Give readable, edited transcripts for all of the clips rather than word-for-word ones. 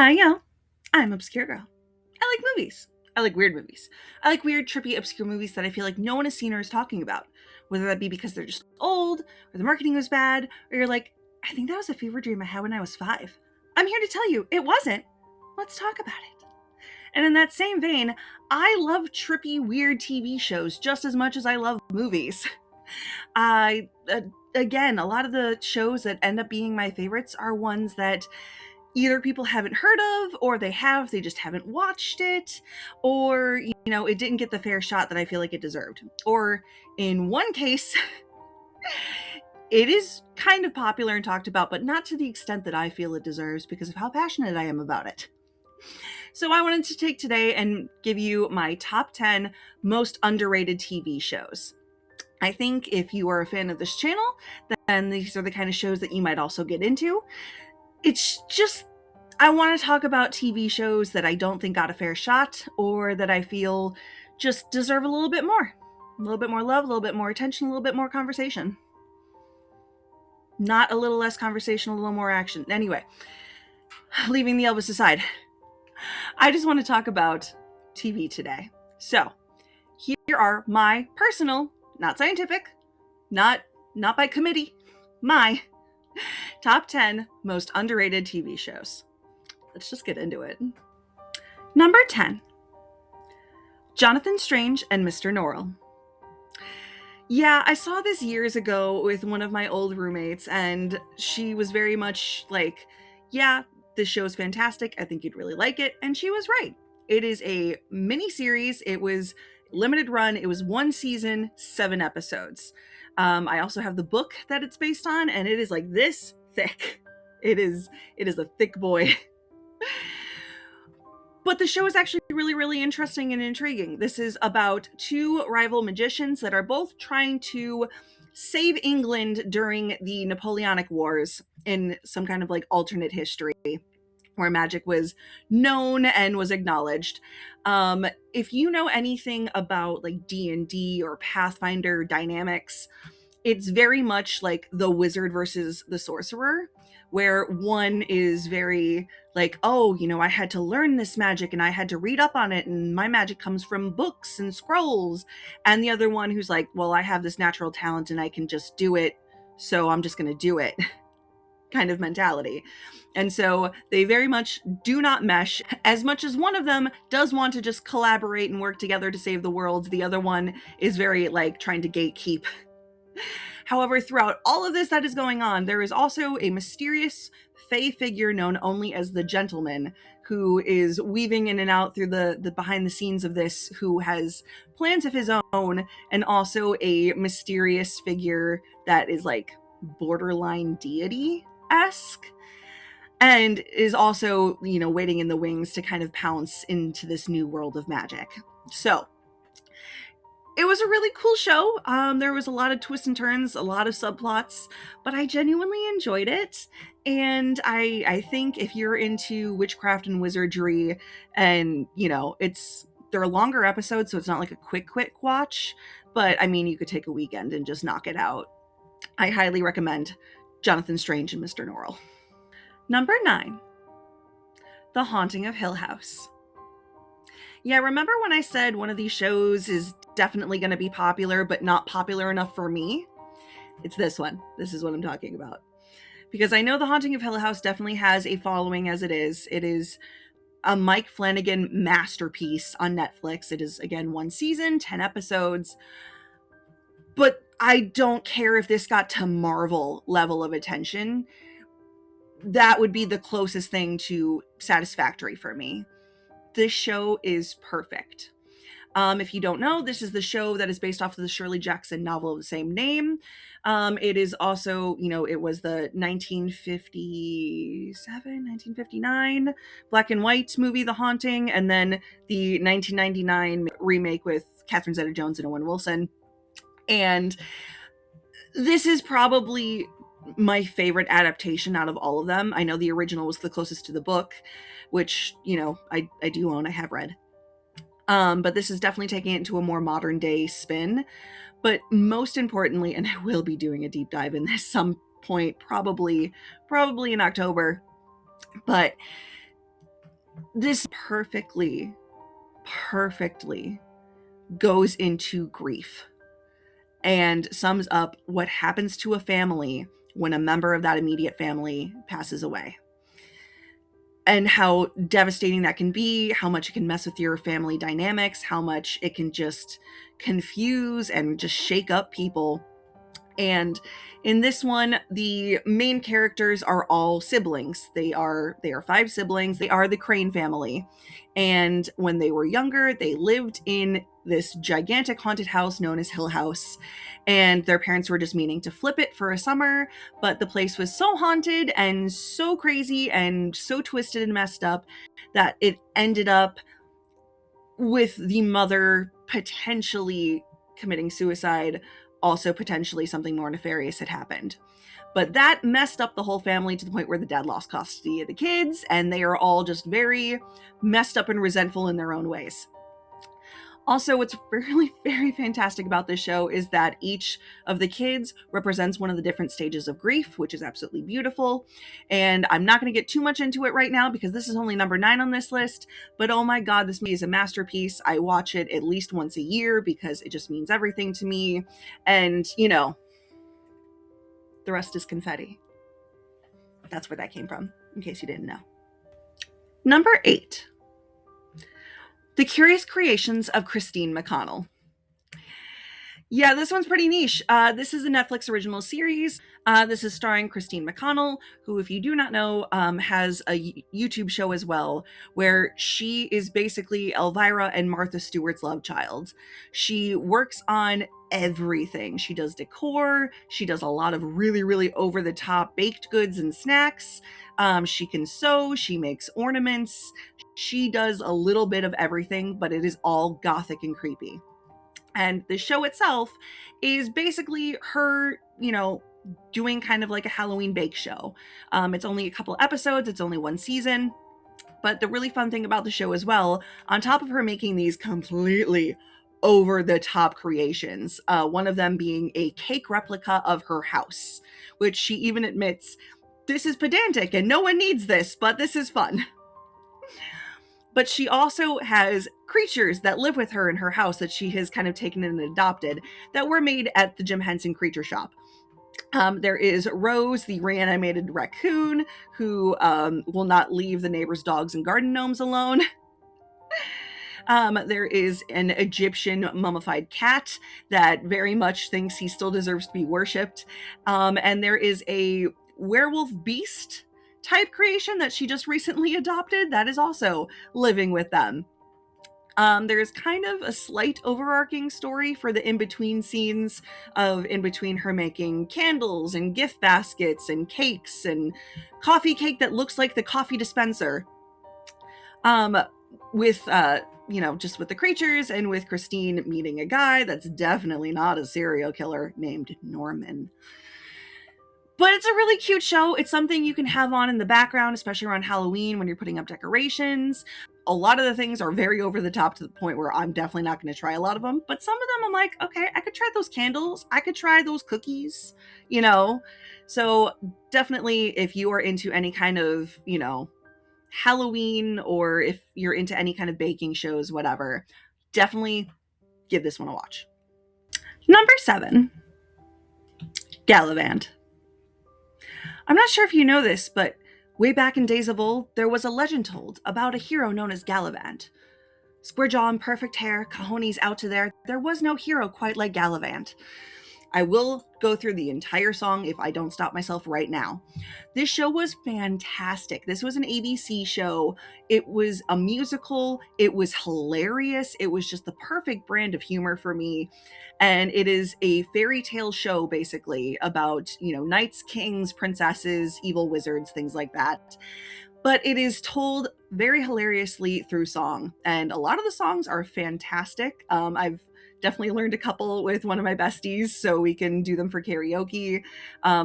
Hi, y'all. I'm Obscure Girl. I like movies. I like weird movies. I like weird, trippy, obscure movies that I feel like no one has seen or is talking about. Whether that be because they're just old, or the marketing was bad, or you're like, I think that was a fever dream I had when I was 5. I'm here to tell you, it wasn't. Let's talk about it. And in that same vein, I love trippy, weird TV shows just as much as I love movies. I, again, a lot of the shows that end up being my favorites are ones that either people haven't heard of, or they just haven't watched it, or it didn't get the fair shot that I feel like it deserved. Or in one case, it is kind of popular and talked about, but not to the extent that I feel it deserves because of how passionate I am about it. So I wanted to take today and give you my top 10 most underrated TV shows. I think if you are a fan of this channel, then these are the kind of shows that you might also get into. It's just, I want to talk about TV shows that I don't think got a fair shot, or that I feel just deserve a little bit more. A little bit more love, a little bit more attention, a little bit more conversation. Not a little less conversation, a little more action. Anyway, leaving the Elvis aside, I just want to talk about TV today. So, here are my personal, not scientific, not by committee, my top 10 most underrated TV shows. Let's just get into it. Number 10, Jonathan Strange and Mr. Norrell. Yeah, I saw this years ago with one of my old roommates, and she was very much like, yeah, this show is fantastic. I think you'd really like it. And she was right. It is a mini series. It was limited run. It was 1 season, 7 episodes. I also have the book that it's based on, and it is like this thick. It is a thick boy. But the show is actually really, really interesting and intriguing. This is about 2 rival magicians that are both trying to save England during the Napoleonic Wars in some kind of like alternate history where magic was known and was acknowledged. If you know anything about like D&D or Pathfinder dynamics, it's very much like the wizard versus the sorcerer, where one is very like, oh, I had to learn this magic and I had to read up on it, and my magic comes from books and scrolls. And the other one who's like, well, I have this natural talent and I can just do it, so I'm just going to do it kind of mentality. And so they very much do not mesh. As much as one of them does want to just collaborate and work together to save the world, the other one is very like trying to gatekeep. However, throughout all of this that is going on, there is also a mysterious fae figure known only as the Gentleman, who is weaving in and out through the behind the scenes of this, who has plans of his own, and also a mysterious figure that is like borderline deity-esque, and is also, waiting in the wings to kind of pounce into this new world of magic. So, it was a really cool show. There was a lot of twists and turns, a lot of subplots, but I genuinely enjoyed it. And I think if you're into witchcraft and wizardry, and they're longer episodes, so it's not like a quick watch. But I mean, you could take a weekend and just knock it out. I highly recommend Jonathan Strange and Mr. Norrell. Number 9, The Haunting of Hill House. Yeah, remember when I said one of these shows is definitely going to be popular, but not popular enough for me? It's this one. This is what I'm talking about. Because I know The Haunting of Hill House definitely has a following as it is. It is a Mike Flanagan masterpiece on Netflix. It is, again, 1 season, 10 episodes. But I don't care if this got to Marvel level of attention. That would be the closest thing to satisfactory for me. This show is perfect. If you don't know, this is the show that is based off of the Shirley Jackson novel of the same name. It is also, it was the 1957, 1959 black and white movie, The Haunting, and then the 1999 remake with Catherine Zeta-Jones and Owen Wilson. And this is probably my favorite adaptation out of all of them. I know the original was the closest to the book, which, I do own, I have read. But this is definitely taking it into a more modern day spin. But most importantly, and I will be doing a deep dive in this some point, probably in October, but This perfectly goes into grief and sums up what happens to a family when a member of that immediate family passes away, and how devastating that can be, how much it can mess with your family dynamics, how much it can just confuse and just shake up people. And in this one, the main characters are all siblings. They are 5 siblings. They are the Crane family. And when they were younger, they lived in this gigantic haunted house known as Hill House. And their parents were just meaning to flip it for a summer, but the place was so haunted and so crazy and so twisted and messed up that it ended up with the mother potentially committing suicide, also potentially something more nefarious had happened. But that messed up the whole family to the point where the dad lost custody of the kids, and they are all just very messed up and resentful in their own ways. Also, what's really very fantastic about this show is that each of the kids represents one of the different stages of grief, which is absolutely beautiful. And I'm not going to get too much into it right now because this is only number 9 on this list. But oh my God, this movie is a masterpiece. I watch it at least once a year because it just means everything to me. And, you know, the rest is confetti. That's where that came from, in case you didn't know. Number 8. The Curious Creations of Christine McConnell. Yeah, this one's pretty niche. This is a Netflix original series. This is starring Christine McConnell, who, if you do not know, has a YouTube show as well, where she is basically Elvira and Martha Stewart's love child. She works on everything. She does decor. She does a lot of really, really over-the-top baked goods and snacks. She can sew. She makes ornaments. She does a little bit of everything, but it is all gothic and creepy. And the show itself is basically her, doing kind of like a Halloween bake show. It's only a couple episodes, it's only 1 season. But the really fun thing about the show as well, on top of her making these completely over the top creations, one of them being a cake replica of her house, which she even admits, this is pedantic and no one needs this, but this is fun. But she also has creatures that live with her in her house that she has kind of taken and adopted that were made at the Jim Henson Creature Shop. There is Rose, the reanimated raccoon, who will not leave the neighbors' dogs and garden gnomes alone. There is an Egyptian mummified cat that very much thinks he still deserves to be worshipped. And there is a werewolf beast type creation that she just recently adopted that is also living with them. There's kind of a slight overarching story for the in-between scenes of in between her making candles and gift baskets and cakes and coffee cake that looks like the coffee dispenser. With just with the creatures and with Christine meeting a guy that's definitely not a serial killer named Norman. But it's a really cute show. It's something you can have on in the background, especially around Halloween when you're putting up decorations. A lot of the things are very over the top to the point where I'm definitely not going to try a lot of them. But some of them I'm like, okay, I could try those candles. I could try those cookies, So definitely if you are into any kind of, Halloween, or if you're into any kind of baking shows, whatever, definitely give this one a watch. Number 7, Gallivant. I'm not sure if you know this, but way back in days of old, there was a legend told about a hero known as Gallivant. Square jaw and perfect hair, cojones out to there was no hero quite like Gallivant. I will go through the entire song if I don't stop myself right now. This show was fantastic. This was an ABC show. It was a musical. It was hilarious. It was just the perfect brand of humor for me. And it is a fairy tale show, basically, about, knights, kings, princesses, evil wizards, things like that. But it is told very hilariously through song. And a lot of the songs are fantastic. I've definitely learned a couple with one of my besties, so we can do them for karaoke.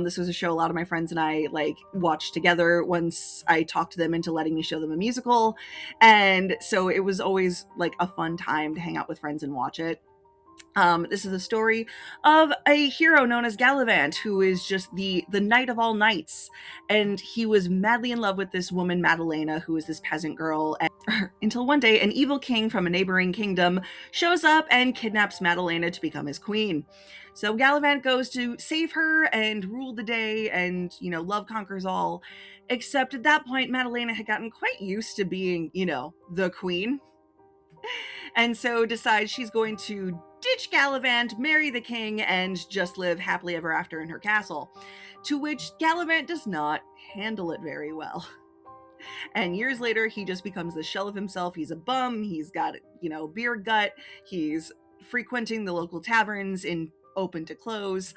This was a show a lot of my friends and I watched together once I talked to them into letting me show them a musical. And so it was always a fun time to hang out with friends and watch it. This is the story of a hero known as Gallivant, who is just the knight of all knights, and he was madly in love with this woman Madalena, who is this peasant girl. Until one day, an evil king from a neighboring kingdom shows up and kidnaps Madalena to become his queen. So Gallivant goes to save her and rule the day, and love conquers all. Except at that point, Madalena had gotten quite used to being, the queen. And so decides she's going to ditch Gallivant, marry the king, and just live happily ever after in her castle. To which Gallivant does not handle it very well. And years later, he just becomes the shell of himself. He's a bum. He's got, beer gut. He's frequenting the local taverns in open to close.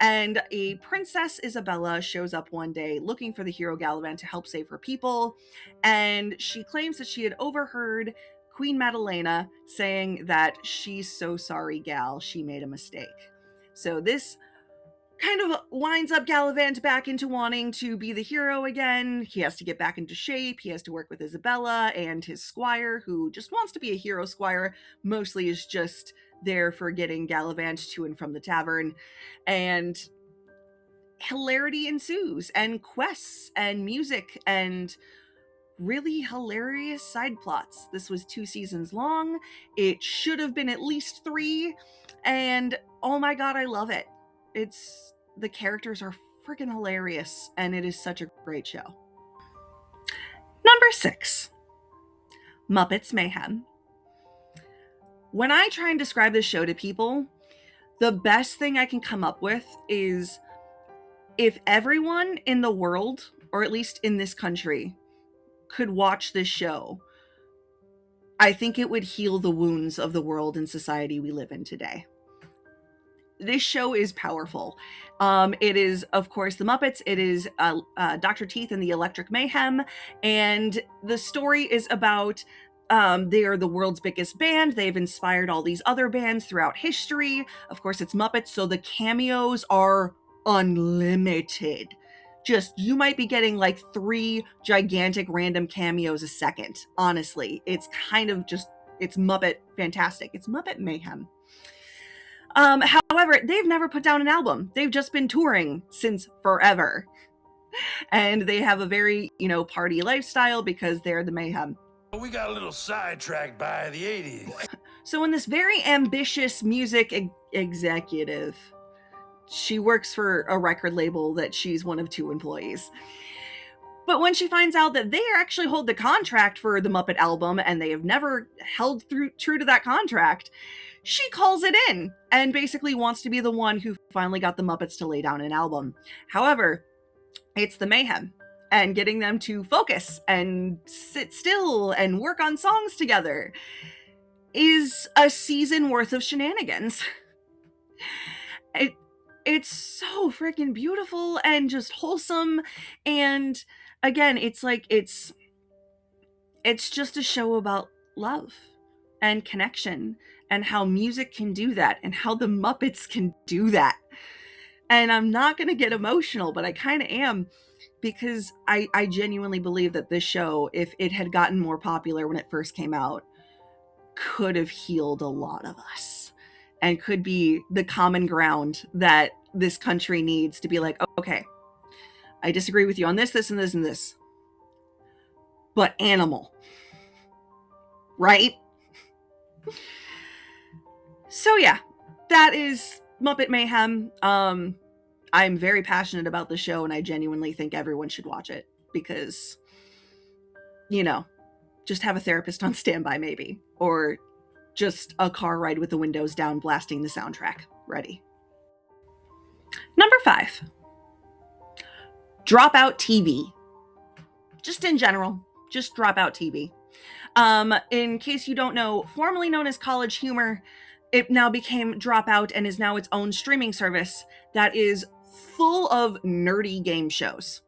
And a Princess Isabella shows up one day looking for the hero Gallivant to help save her people. And she claims that she had overheard Queen Madalena saying that she's so sorry, Gal, she made a mistake. So this kind of winds up Gallivant back into wanting to be the hero again. He has to get back into shape. He has to work with Isabella and his squire, who just wants to be a hero squire, mostly is just there for getting Gallivant to and from the tavern. And hilarity ensues, and quests and music and really hilarious side plots. This was 2 seasons long. It should have been at least 3. And oh my god, I love it. The characters are freaking hilarious, and it is such a great show. Number 6, Muppets Mayhem. When I try and describe this show to people, the best thing I can come up with is if everyone in the world, or at least in this country, could watch this show, I think it would heal the wounds of the world and society we live in today. This show is powerful. It is, of course, the Muppets. It is Dr. Teeth and the Electric Mayhem. And the story is about they are the world's biggest band. They've inspired all these other bands throughout history. Of course, it's Muppets, so the cameos are unlimited. Just, you might be getting like 3 gigantic random cameos a second. Honestly, it's kind of just, it's Muppet fantastic. It's Muppet Mayhem. However, they've never put down an album. They've just been touring since forever. And they have a very, party lifestyle because they're the Mayhem. We got a little sidetracked by the 80s. So when this very ambitious music executive, she works for a record label that she's one of 2 employees. But when she finds out that they actually hold the contract for the Muppet album and they have never held true to that contract, she calls it in and basically wants to be the one who finally got the Muppets to lay down an album. However, it's the Mayhem, and getting them to focus and sit still and work on songs together is a season worth of shenanigans. It's so freaking beautiful and just wholesome. And again, it's just a show about love and connection and how music can do that and how the Muppets can do that. And I'm not going to get emotional, but I kind of am, because I genuinely believe that this show, if it had gotten more popular when it first came out, could have healed a lot of us and could be the common ground that this country needs to be like, okay, I disagree with you on this, this, and this, and this, but animal, right? So yeah, that is Muppet Mayhem. I'm very passionate about the show, and I genuinely think everyone should watch it because, just have a therapist on standby maybe, or just a car ride with the windows down blasting the soundtrack ready. Number 5, Dropout TV. Just in general, just Dropout TV. In case you don't know, formerly known as College Humor, it now became Dropout and is now its own streaming service that is full of nerdy game shows.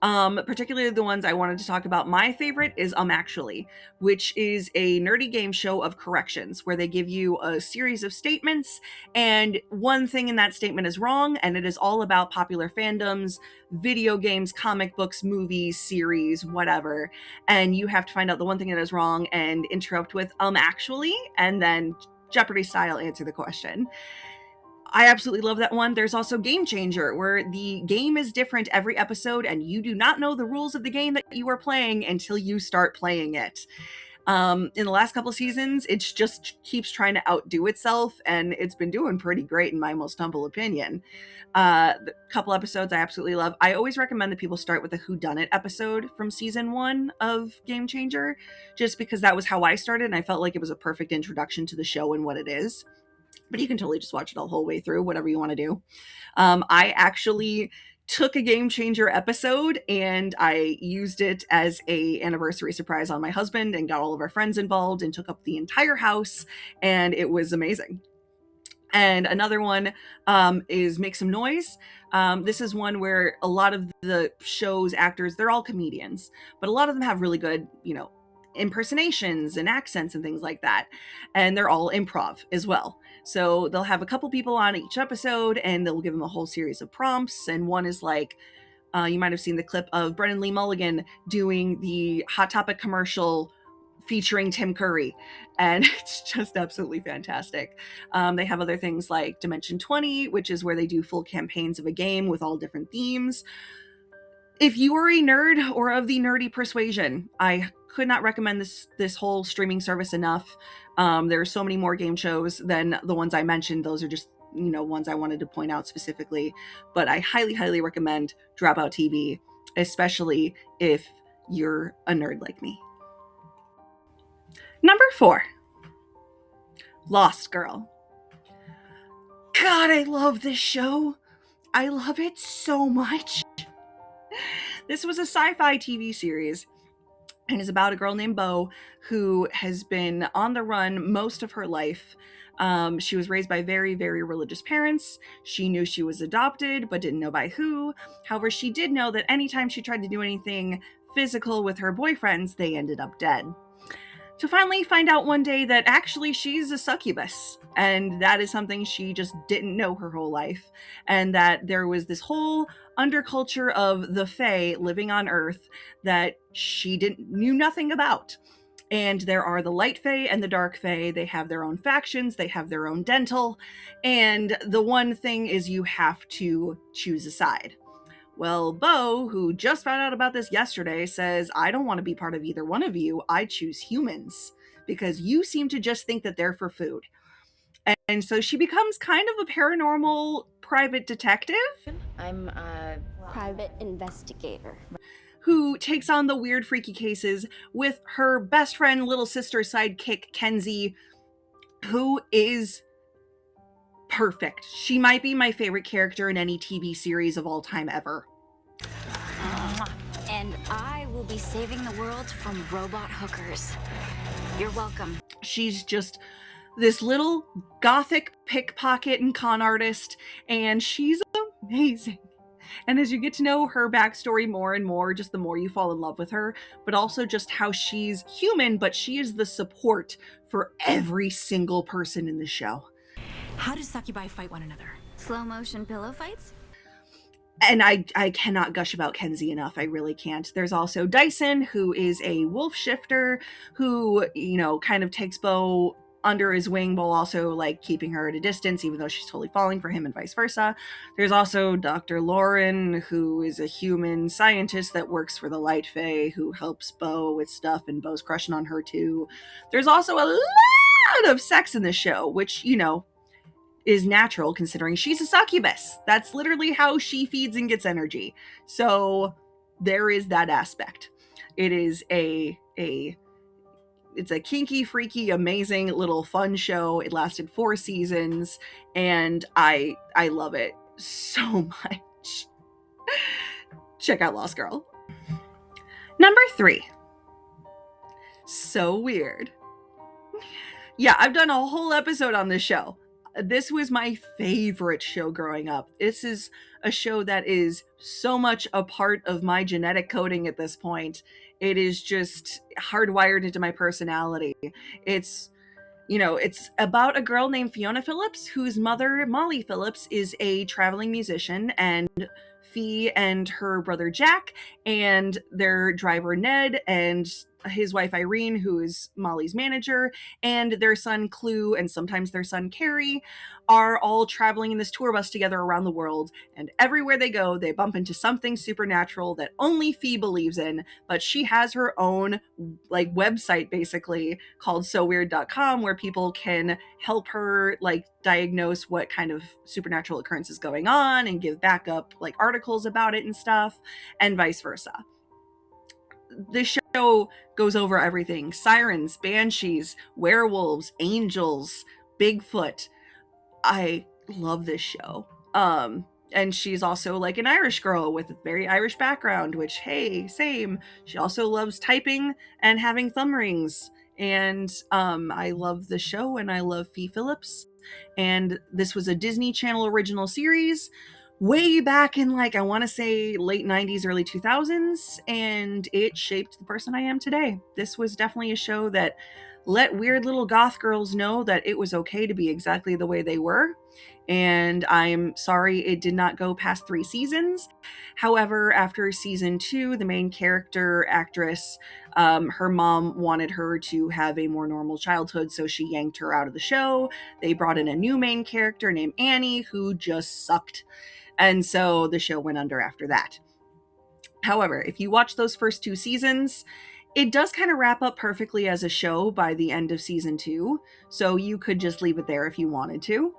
Particularly the ones I wanted to talk about. My favorite is Actually, which is a nerdy game show of corrections where they give you a series of statements and one thing in that statement is wrong, and it is all about popular fandoms, video games, comic books, movies, series, whatever. And you have to find out the one thing that is wrong and interrupt with actually, and then Jeopardy style answer the question. I absolutely love that one. There's also Game Changer, where the game is different every episode, and you do not know the rules of the game that you are playing until you start playing it. In the last couple of seasons, it just keeps trying to outdo itself, and it's been doing pretty great in my most humble opinion. The couple episodes I absolutely love. I always recommend that people start with a whodunit episode from season 1 of Game Changer, just because that was how I started, and I felt like it was a perfect introduction to the show and what it is. But you can totally just watch it the whole way through, whatever you want to do. I actually took a Game Changer episode and I used it as a anniversary surprise on my husband and got all of our friends involved and took up the entire house, and it was amazing. And another one is Make Some Noise. This is one where a lot of the show's actors, they're all comedians, but a lot of them have really good, impersonations and accents and things like that. And they're all improv as well. So they'll have a couple people on each episode and they'll give them a whole series of prompts. And one is like, you might have seen the clip of Brennan Lee Mulligan doing the Hot Topic commercial featuring Tim Curry, and it's just absolutely fantastic. They have other things like Dimension 20, which is where they do full campaigns of a game with all different themes. If you are a nerd or of the nerdy persuasion, I could not recommend this whole streaming service enough. There are so many more game shows than the ones I mentioned. Those are just ones I wanted to point out specifically, but I highly recommend Dropout TV, especially if you're a nerd like me. Number 4, Lost Girl. God, I love this show. I love it so much. This was a sci-fi TV series and is about a girl named Bo who has been on the run most of her life. She was raised by very, very religious parents. She knew she was adopted, but didn't know by who. However, she did know that anytime she tried to do anything physical with her boyfriends, they ended up dead. To finally find out one day that actually she's a succubus, and that is something she just didn't know her whole life, and that there was this whole underculture of the Fae living on Earth that she knew nothing about. And there are the Light Fae and the Dark Fae. They have their own factions, they have their own dental, and the one thing is you have to choose a side. Well, Bo, who just found out about this yesterday, says, I don't want to be part of either one of you. I choose humans because you seem to just think that they're for food. And so she becomes kind of a paranormal private detective. I'm a private investigator who takes on the weird, freaky cases with her best friend, little sister sidekick, Kenzie, who is perfect. She might be my favorite character in any TV series of all time ever. And I will be saving the world from robot hookers. You're welcome. She's just this little gothic pickpocket and con artist, and she's amazing. And as you get to know her backstory more and more, just the more you fall in love with her, but also just how she's human, but she is the support for every single person in the show. How do succubi fight one another? Slow motion pillow fights? And I cannot gush about Kenzie enough. I really can't. There's also Dyson, who is a wolf shifter who, kind of takes Bo under his wing while also keeping her at a distance, even though she's totally falling for him and vice versa. There's also Dr. Lauren, who is a human scientist that works for the Light Fae, who helps Bo with stuff, and Bo's crushing on her too. There's also a lot of sex in this show, which, is natural considering she's a succubus. That's literally how she feeds and gets energy. So there is that aspect. It is it's a kinky, freaky, amazing little fun show. It lasted 4 seasons and I love it so much. Check out Lost Girl. Number 3. So Weird. Yeah, I've done a whole episode on this show. This was my favorite show growing up. This is a show that is so much a part of my genetic coding at this point. It is just hardwired into my personality. It's about a girl named Fiona Phillips, whose mother, Molly Phillips, is a traveling musician, and Fee and her brother Jack and their driver Ned and his wife Irene, who is Molly's manager, and their son Clue, and sometimes their son Carrie, are all traveling in this tour bus together around the world. And everywhere they go, they bump into something supernatural that only Fee believes in. But she has her own like website basically called SoWeird.com, where people can help her like diagnose what kind of supernatural occurrence is going on and give backup like articles about it and stuff, and vice versa. This show goes over everything: sirens, banshees, werewolves, angels, Bigfoot. I love this show. And she's also like an Irish girl with a very Irish background, which, hey, same. She also loves typing and having thumb rings. And I love the show, and I love Fee Phillips. And this was a Disney Channel original series way back in, like, I want to say late 90s, early 2000s, and it shaped the person I am today. This was definitely a show that let weird little goth girls know that it was okay to be exactly the way they were. And I'm sorry it did not go past 3 seasons. However, after season 2, the main character actress, her mom wanted her to have a more normal childhood, so she yanked her out of the show. They brought in a new main character named Annie, who just sucked. And so the show went under after that. However, if you watch those first 2 seasons, it does kind of wrap up perfectly as a show by the end of season 2. So you could just leave it there if you wanted to.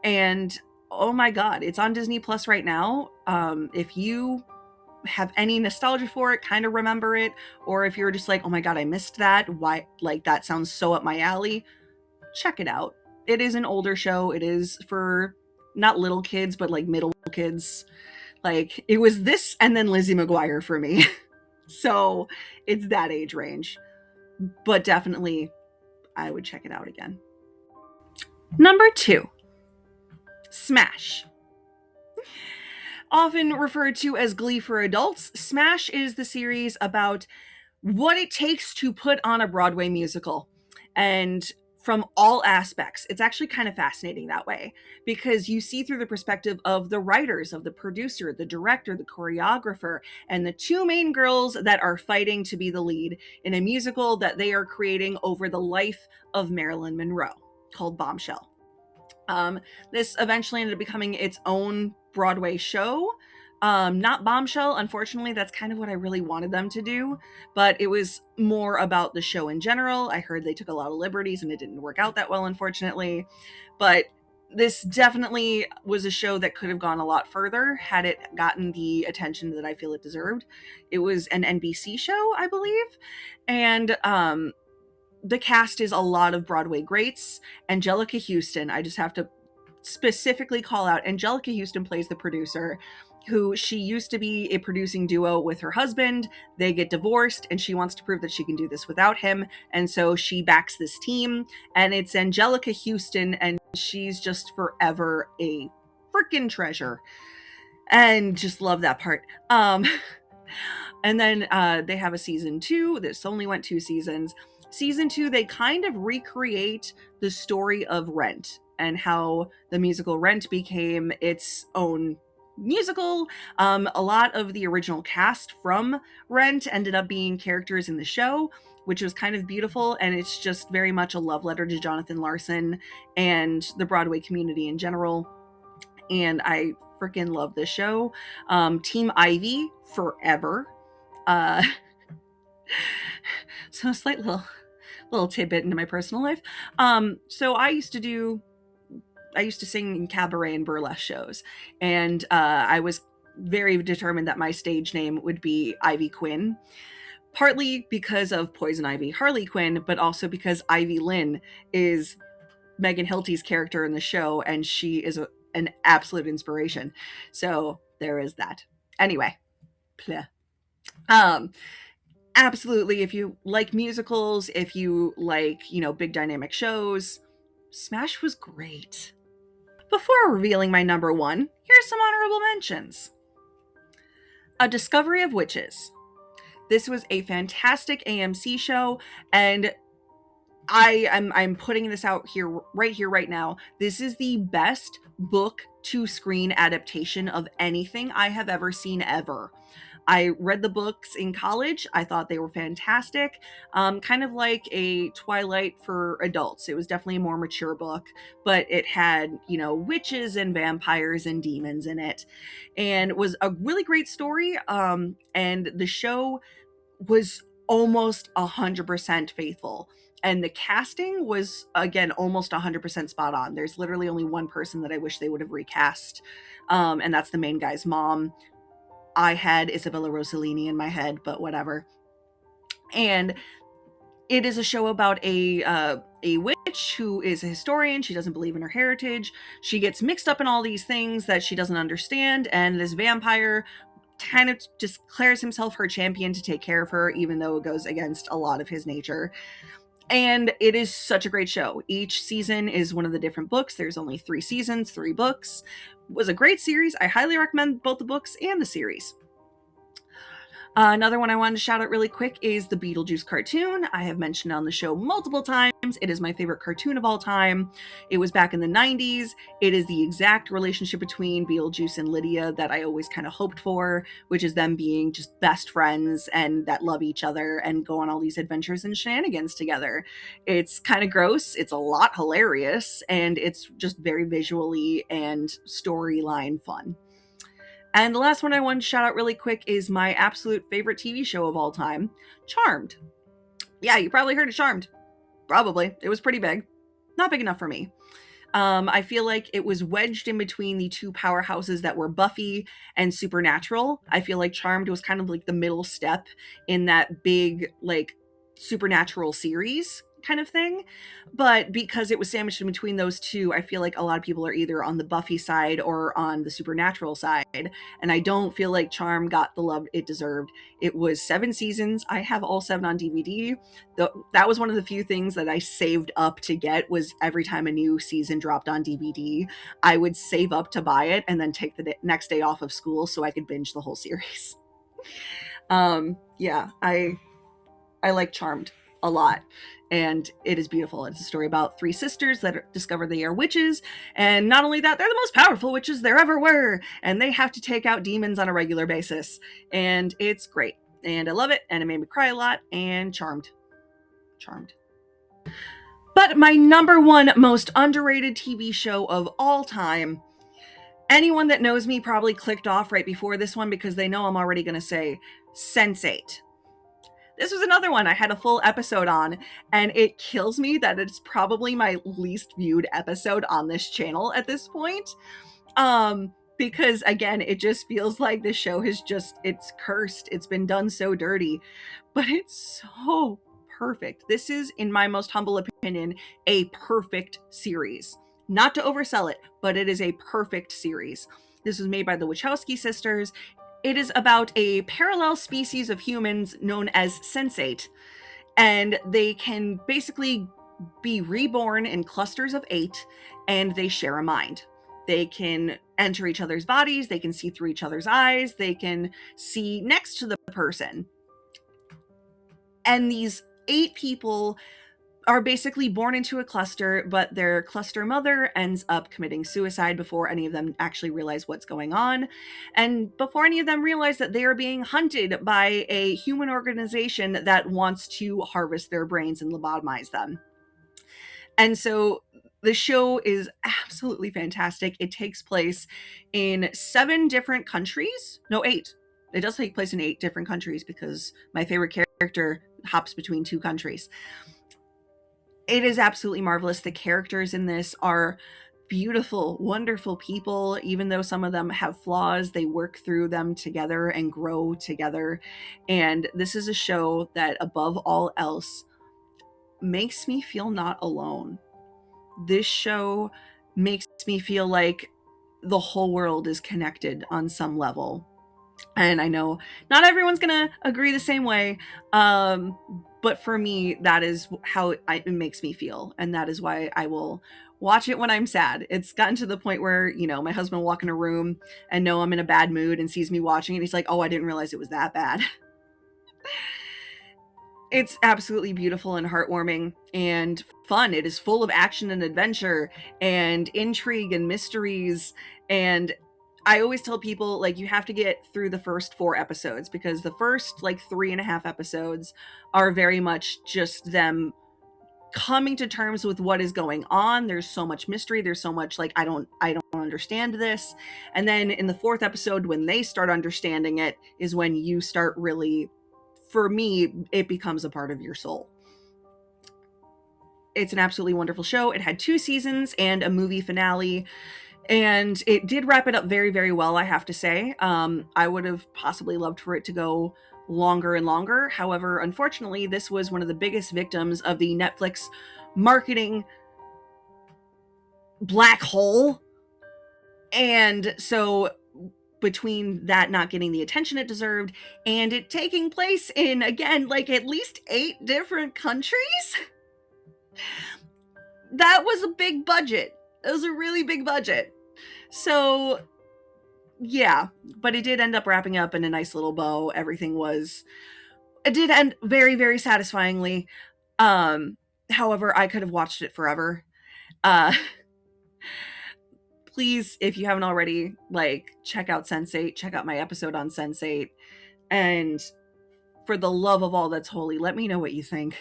And oh my God, it's on Disney Plus right now. If you have any nostalgia for it, kind of remember it, or if you're just like, oh my God, I missed that. Why? Like, that sounds so up my alley. Check it out. It is an older show. It is for not little kids, but like middle kids. Like, it was this and then Lizzie McGuire for me. So it's that age range. But definitely, I would check it out again. Number 2. Smash. Often referred to as Glee for adults, Smash is the series about what it takes to put on a Broadway musical. And from all aspects, it's actually kind of fascinating that way, because you see through the perspective of the writers, of the producer, the director, the choreographer, and the 2 main girls that are fighting to be the lead in a musical that they are creating over the life of Marilyn Monroe, called Bombshell. This eventually ended up becoming its own Broadway show. Not Bombshell, unfortunately. That's kind of what I really wanted them to do, but it was more about the show in general. I heard they took a lot of liberties and it didn't work out that well, unfortunately. But this definitely was a show that could have gone a lot further had it gotten the attention that I feel it deserved. It was an NBC show, I believe. And the cast is a lot of Broadway greats. Angelica Houston, I just have to specifically call out. Angelica Houston plays the producer, who she used to be a producing duo with her husband. They get divorced, and she wants to prove that she can do this without him. And so she backs this team, and it's Angelica Houston, and she's just forever a freaking treasure. And just love that part. And then they have a season 2. This only went 2 seasons. Season 2, they kind of recreate the story of Rent and how the musical Rent became its own musical. A lot of the original cast from Rent ended up being characters in the show, which was kind of beautiful. And it's just very much a love letter to Jonathan Larson and the Broadway community in general. And I freaking love this show. Team Ivy forever. So a slight little tidbit into my personal life. So I used to sing in cabaret and burlesque shows, and I was very determined that my stage name would be Ivy Quinn, partly because of Poison Ivy, Harley Quinn, but also because Ivy Lynn is Megan Hilty's character in the show, and she is an absolute inspiration. So there is that. Anyway, pleh. Absolutely, if you like musicals, if you like, big dynamic shows, Smash was great. Before revealing my number 1, here's some honorable mentions. A Discovery of Witches. This was a fantastic AMC show, and I'm putting this out here right now. This is the best book to screen adaptation of anything I have ever seen ever. I read the books in college. I thought they were fantastic. Kind of like a Twilight for adults. It was definitely a more mature book, but it had, witches and vampires and demons in it, and was a really great story. And the show was almost 100% faithful. And the casting was, again, almost 100% spot on. There's literally only one person that I wish they would have recast, and that's the main guy's mom. I had Isabella Rossellini in my head, but whatever. And it is a show about a witch who is a historian. She doesn't believe in her heritage. She gets mixed up in all these things that she doesn't understand, and this vampire kind of declares himself her champion to take care of her, even though it goes against a lot of his nature. And it is such a great show. Each season is one of the different books. There's only 3 seasons, 3 books. It was a great series. I highly recommend both the books and the series. Another one I wanted to shout out really quick is the Beetlejuice cartoon. I have mentioned on the show multiple times. It is my favorite cartoon of all time. It was back in the 90s. It is the exact relationship between Beetlejuice and Lydia that I always kind of hoped for, which is them being just best friends and that love each other and go on all these adventures and shenanigans together. It's kind of gross. It's a lot hilarious, and it's just very visually and storyline fun. And the last one I want to shout out really quick is my absolute favorite TV show of all time, Charmed. Yeah, you probably heard of Charmed. Probably. It was pretty big. Not big enough for me. I feel like it was wedged in between the 2 powerhouses that were Buffy and Supernatural. I feel like Charmed was kind of like the middle step in that big, like, Supernatural series kind of thing. But because it was sandwiched in between those 2, I feel like a lot of people are either on the Buffy side or on the Supernatural side. And I don't feel like Charmed got the love it deserved. It was 7 seasons. I have all 7 on DVD. That was one of the few things that I saved up to get, was every time a new season dropped on DVD, I would save up to buy it and then take the next day off of school so I could binge the whole series. Yeah, I like Charmed a lot, and it is beautiful. It's a story about 3 sisters that discover they are witches, and not only that, they're the most powerful witches there ever were, and they have to take out demons on a regular basis, and it's great, and I love it, and it made me cry a lot. And Charmed. But my number 1 most underrated TV show of all time, anyone that knows me probably clicked off right before this one because they know I'm already going to say Sense8. This was another one I had a full episode on, and it kills me that it's probably my least viewed episode on this channel at this point. Because again, it just feels like the show it's cursed. It's been done so dirty, but it's so perfect. This is, in my most humble opinion, a perfect series. Not to oversell it, but it is a perfect series. This was made by the Wachowski sisters. It is about a parallel species of humans known as Sense8, and they can basically be reborn in clusters of 8, and they share a mind. They can enter each other's bodies, they can see through each other's eyes, they can see next to the person. And these 8 people are basically born into a cluster, but their cluster mother ends up committing suicide before any of them actually realize what's going on, and before any of them realize that they are being hunted by a human organization that wants to harvest their brains and lobotomize them. And so the show is absolutely fantastic. It takes place in 7 different countries. No, 8. It does take place in 8 different countries because my favorite character hops between 2 countries. It is absolutely marvelous. The characters in this are beautiful, wonderful people. Even though some of them have flaws, they work through them together and grow together. And this is a show that, above all else, makes me feel not alone. This show makes me feel like the whole world is connected on some level. And I know not everyone's gonna agree the same way, but for me, that is how it makes me feel, and that is why I will watch it when I'm sad. It's gotten to the point where, my husband will walk in a room and know I'm in a bad mood and sees me watching it. He's like, "Oh, I didn't realize it was that bad." It's absolutely beautiful and heartwarming and fun. It is full of action and adventure and intrigue and mysteries, and I always tell people, like, you have to get through the first 4 episodes, because the first, like, 3.5 episodes are very much just them coming to terms with what is going on. There's so much mystery. There's so much, like, I don't understand this. And then in the 4th episode, when they start understanding it, is when you start really, for me, it becomes a part of your soul. It's an absolutely wonderful show. It had 2 seasons and a movie finale. And it did wrap it up very, very well, I have to say. I would have possibly loved for it to go longer and longer. However, unfortunately, this was one of the biggest victims of the Netflix marketing black hole. And so between that not getting the attention it deserved and it taking place in, again, like at least 8 different countries, that was a big budget. It was a really big budget. So, yeah, but it did end up wrapping up in a nice little bow. It did end very, very satisfyingly. However, I could have watched it forever. Please, if you haven't already, like, check out Sense8, check out my episode on Sense8, and for the love of all that's holy, let me know what you think,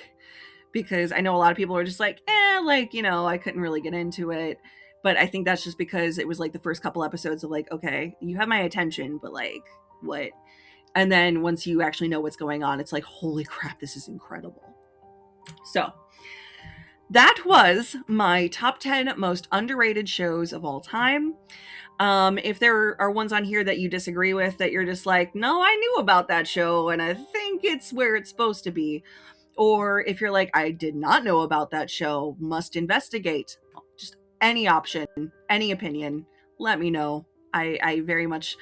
because I know a lot of people are just like, like, you know, I couldn't really get into it. But I think that's just because it was like the first couple episodes of like, okay, you have my attention, but like, what? And then once you actually know what's going on, it's like, holy crap, this is incredible. So that was my top 10 most underrated shows of all time. If there are ones on here that you disagree with, that you're just like, no, I knew about that show and I think it's where it's supposed to be. Or if you're like, I did not know about that show, must investigate. Just any option, any opinion, let me know. I very much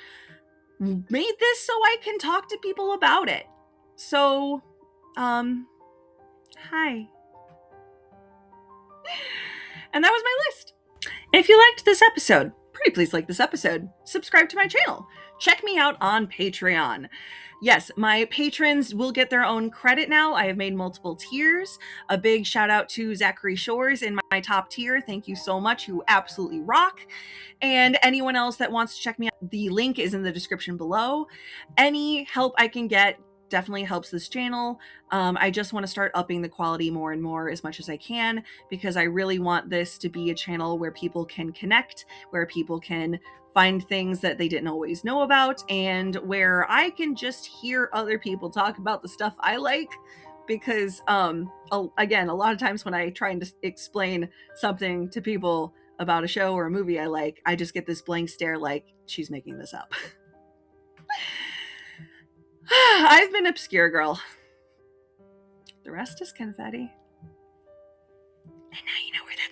made this so I can talk to people about it. So, hi. And that was my list. And if you liked this episode, pretty please like this episode. Subscribe to my channel. Check me out on Patreon. Yes, my patrons will get their own credit now. I have made multiple tiers. A big shout out to Zachary Shores in my top tier. Thank you so much. You absolutely rock. And anyone else that wants to check me out, the link is in the description below. Any help I can get definitely helps this channel. I just want to start upping the quality more and more as much as I can, because I really want this to be a channel where people can connect, where people can find things that they didn't always know about, and where I can just hear other people talk about the stuff I like. Because again, a lot of times when I try and explain something to people about a show or a movie I like, I just get this blank stare like, she's making this up. I've been Obscure Girl. The rest is confetti. And now you know where that